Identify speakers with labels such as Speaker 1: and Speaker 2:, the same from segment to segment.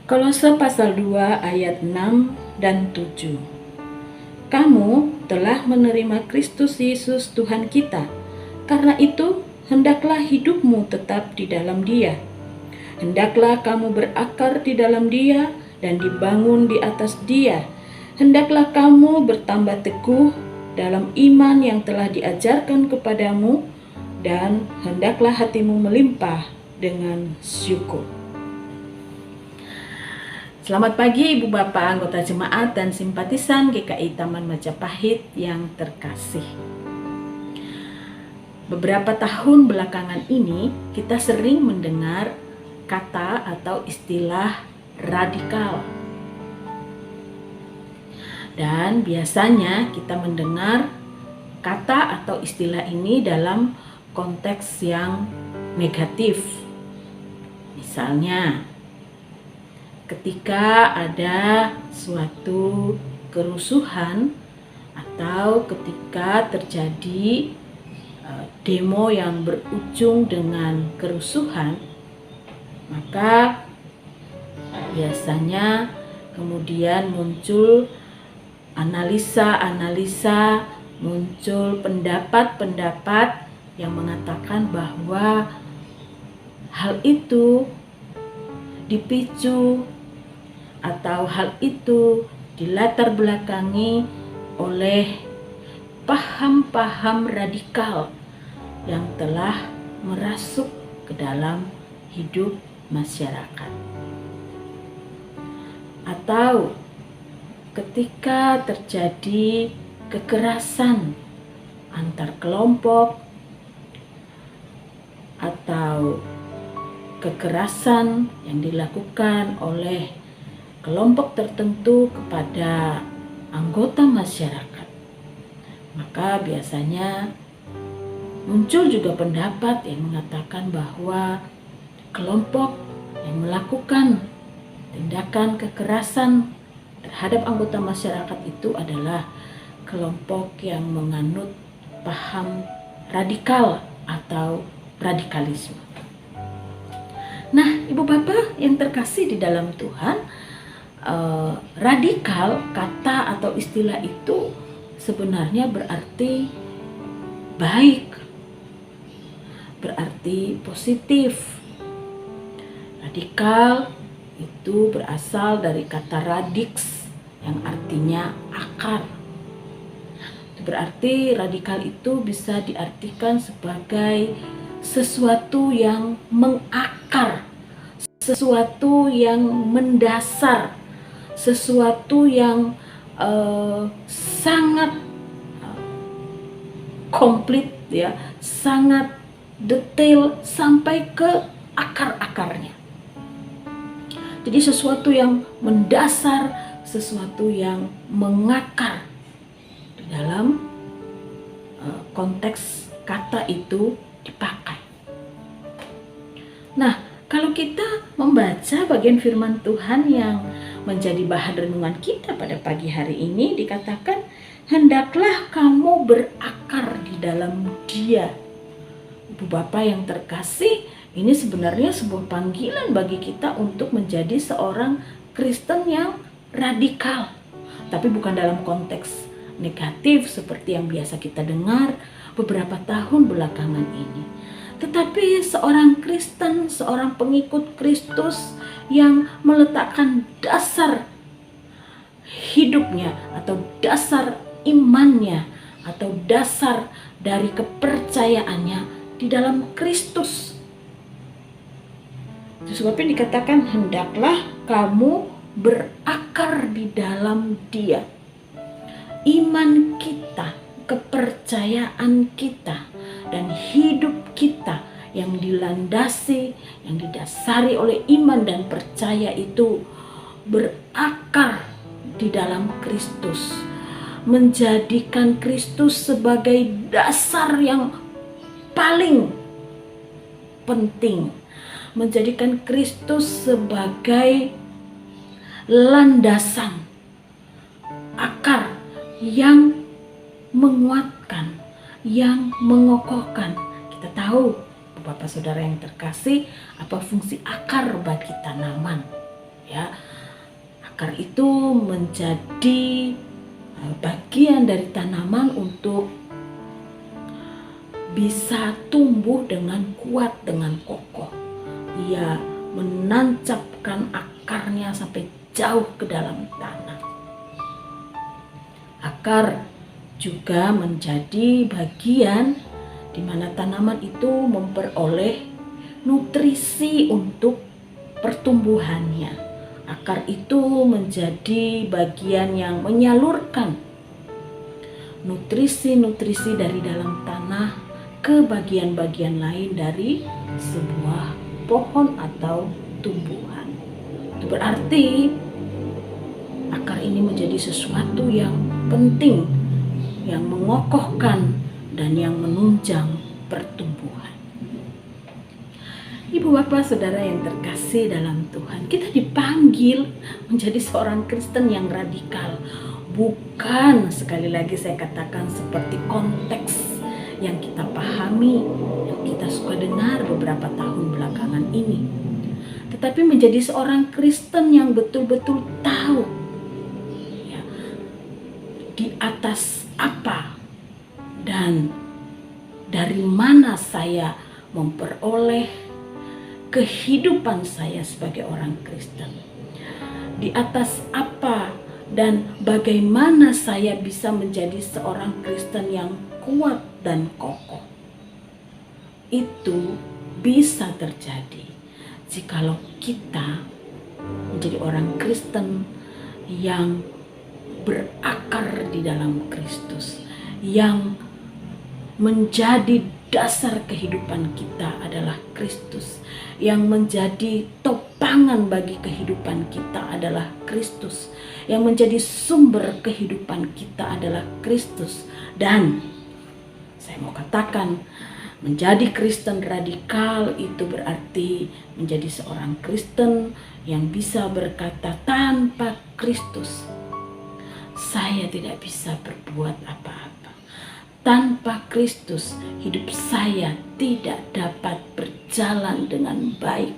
Speaker 1: Kolose pasal 2 ayat 6 dan 7. Kamu telah menerima Kristus Yesus Tuhan kita. Karena itu, hendaklah hidupmu tetap di dalam Dia. Hendaklah kamu berakar di dalam Dia dan dibangun di atas Dia. Hendaklah kamu bertambah teguh dalam iman yang telah diajarkan kepadamu, dan hendaklah hatimu melimpah dengan syukur. Selamat pagi Ibu Bapak, anggota jemaat dan simpatisan GKI Taman Majapahit yang terkasih. Beberapa tahun belakangan ini kita sering mendengar kata atau istilah radikal. Dan biasanya kita mendengar kata atau istilah ini dalam konteks yang negatif. Misalnya, ketika ada suatu kerusuhan atau ketika terjadi demo yang berujung dengan kerusuhan, maka biasanya kemudian muncul analisa-analisa, muncul pendapat-pendapat yang mengatakan bahwa hal itu dipicu atau hal itu dilatar belakangi oleh paham-paham radikal yang telah merasuk ke dalam hidup masyarakat. Atau ketika terjadi kekerasan antar kelompok atau kekerasan yang dilakukan oleh kelompok tertentu kepada anggota masyarakat, maka biasanya muncul juga pendapat yang mengatakan bahwa kelompok yang melakukan tindakan kekerasan terhadap anggota masyarakat itu adalah kelompok yang menganut paham radikal atau radikalisme. Nah, Ibu Bapak yang terkasih di dalam Tuhan, radikal, kata atau istilah itu sebenarnya berarti baik, berarti positif. Radikal itu berasal dari kata radix yang artinya akar. Berarti radikal itu bisa diartikan sebagai sesuatu yang mengakar, sesuatu yang mendasar, sesuatu yang sangat komplit, ya, sangat detail sampai ke akar-akarnya. Jadi sesuatu yang mendasar, sesuatu yang mengakar di dalam konteks kata itu dipakai. Nah, kalau kita membaca bagian firman Tuhan yang menjadi bahan renungan kita pada pagi hari ini, dikatakan, hendaklah kamu berakar di dalam Dia. Ibu Bapak yang terkasih, ini sebenarnya sebuah panggilan bagi kita untuk menjadi seorang Kristen yang radikal. Tapi bukan dalam konteks negatif seperti yang biasa kita dengar beberapa tahun belakangan ini. Tetapi seorang Kristen, seorang pengikut Kristus yang meletakkan dasar hidupnya atau dasar imannya atau dasar dari kepercayaannya di dalam Kristus. Itu sebabnya dikatakan hendaklah kamu berakar di dalam Dia. Iman kita, kepercayaan kita, dan hidup kita yang dilandasi, yang didasari oleh iman dan percaya itu berakar di dalam Kristus, menjadikan Kristus sebagai dasar yang paling penting, menjadikan Kristus sebagai landasan, akar yang menguatkan, yang mengokohkan. Kita tahu, Bapak Saudara yang terkasih, apa fungsi akar bagi tanaman. Ya, akar itu menjadi bagian dari tanaman untuk bisa tumbuh dengan kuat, dengan kokoh. Ia menancapkan akarnya sampai jauh ke dalam tanah. Akar juga menjadi bagian di mana tanaman itu memperoleh nutrisi untuk pertumbuhannya. Akar itu menjadi bagian yang menyalurkan nutrisi-nutrisi dari dalam tanah ke bagian-bagian lain dari sebuah pohon atau tumbuhan. Itu berarti akar ini menjadi sesuatu yang penting, yang mengokohkan dan yang menunjang pertumbuhan. Ibu bapak saudara yang terkasih dalam Tuhan, kita dipanggil menjadi seorang Kristen yang radikal. Bukan, sekali lagi saya katakan, seperti konteks yang kita pahami, yang kita suka dengar beberapa tahun belakangan ini. Tetapi menjadi seorang Kristen yang betul-betul tahu ya, di atas apa dan dari mana saya memperoleh kehidupan saya sebagai orang Kristen. Di atas apa dan bagaimana saya bisa menjadi seorang Kristen yang kuat dan kokoh. Itu bisa terjadi jikalau kita menjadi orang Kristen yang berakar di dalam Kristus, yang menjadi dasar kehidupan kita adalah Kristus, yang menjadi topangan bagi kehidupan kita adalah Kristus, yang menjadi sumber kehidupan kita adalah Kristus. Dan saya mau katakan, menjadi Kristen radikal itu berarti menjadi seorang Kristen yang bisa berkata, tanpa Kristus saya tidak bisa berbuat apa-apa. Tanpa Kristus, hidup saya tidak dapat berjalan dengan baik.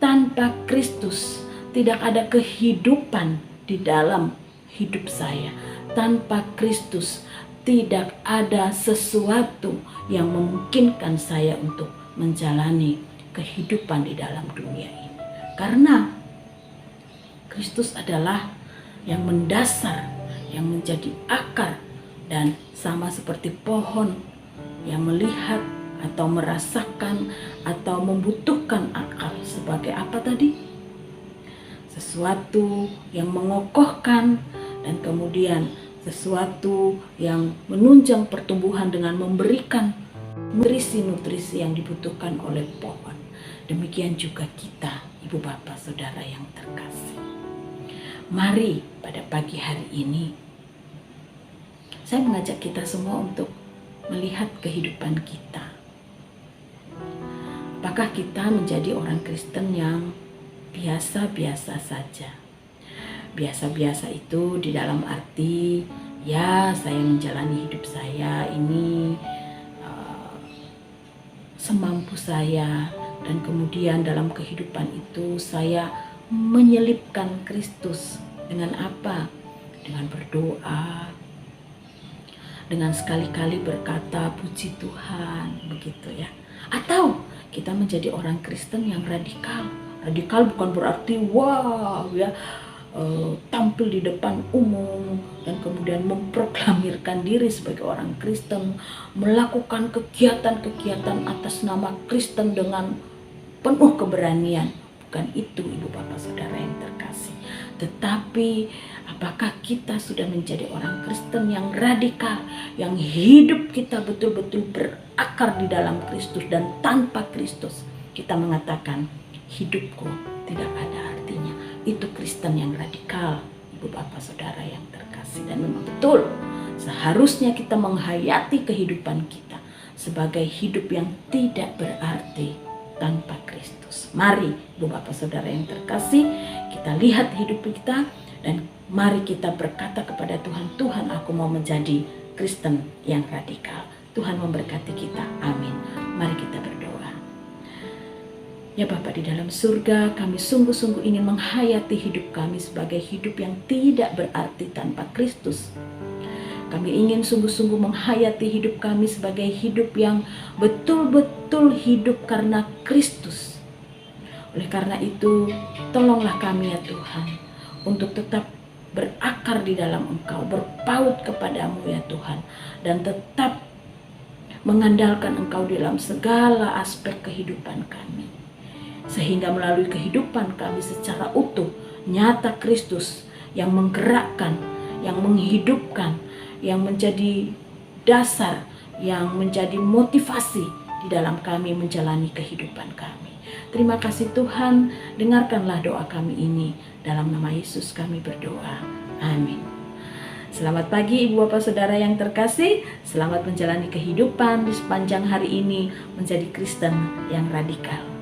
Speaker 1: Tanpa Kristus, tidak ada kehidupan di dalam hidup saya. Tanpa Kristus, tidak ada sesuatu yang memungkinkan saya untuk menjalani kehidupan di dalam dunia ini. Karena Kristus adalah yang mendasar, yang menjadi akar, dan sama seperti pohon yang melihat atau merasakan atau membutuhkan akar sebagai apa tadi? Sesuatu yang mengokohkan dan kemudian sesuatu yang menunjang pertumbuhan dengan memberikan nutrisi-nutrisi yang dibutuhkan oleh pohon. Demikian juga kita, ibu bapak saudara yang terkasih. Mari pada pagi hari ini saya mengajak kita semua untuk melihat kehidupan kita. Apakah kita menjadi orang Kristen yang biasa-biasa saja? Biasa-biasa itu di dalam arti, ya saya menjalani hidup saya ini semampu saya, dan kemudian dalam kehidupan itu saya menyelipkan Kristus dengan apa? Dengan berdoa, dengan sekali-kali berkata puji Tuhan, begitu ya. Atau kita menjadi orang Kristen yang radikal. Radikal bukan berarti wow ya, tampil di depan umum dan kemudian memproklamirkan diri sebagai orang Kristen, melakukan kegiatan-kegiatan atas nama Kristen dengan penuh keberanian. Bukan itu ibu bapak saudara yang terkasih. Tetapi apakah kita sudah menjadi orang Kristen yang radikal, yang hidup kita betul-betul berakar di dalam Kristus, dan tanpa Kristus kita mengatakan hidupku tidak ada artinya. Itu Kristen yang radikal, ibu bapak saudara yang terkasih. Dan memang betul, seharusnya kita menghayati kehidupan kita sebagai hidup yang tidak berarti tanpa Kristus. Mari ibu bapak saudara yang terkasih, kita lihat hidup kita dan mari kita berkata kepada Tuhan, Tuhan aku mau menjadi Kristen yang radikal. Tuhan memberkati kita, amin. Mari kita berdoa. Ya Bapa di dalam surga, kami sungguh-sungguh ingin menghayati hidup kami sebagai hidup yang tidak berarti tanpa Kristus. Kami ingin sungguh-sungguh menghayati hidup kami sebagai hidup yang betul-betul hidup karena Kristus. Oleh karena itu, tolonglah kami ya Tuhan, untuk tetap berakar di dalam Engkau, berpaut kepadamu ya Tuhan, dan tetap mengandalkan Engkau dalam segala aspek kehidupan kami. Sehingga melalui kehidupan kami secara utuh, nyata Kristus yang menggerakkan, yang menghidupkan, yang menjadi dasar, yang menjadi motivasi di dalam kami menjalani kehidupan kami. Terima kasih Tuhan, dengarkanlah doa kami ini. Dalam nama Yesus kami berdoa. Amin. Selamat pagi Ibu Bapak Saudara yang terkasih. Selamat menjalani kehidupan di sepanjang hari ini menjadi Kristen yang radikal.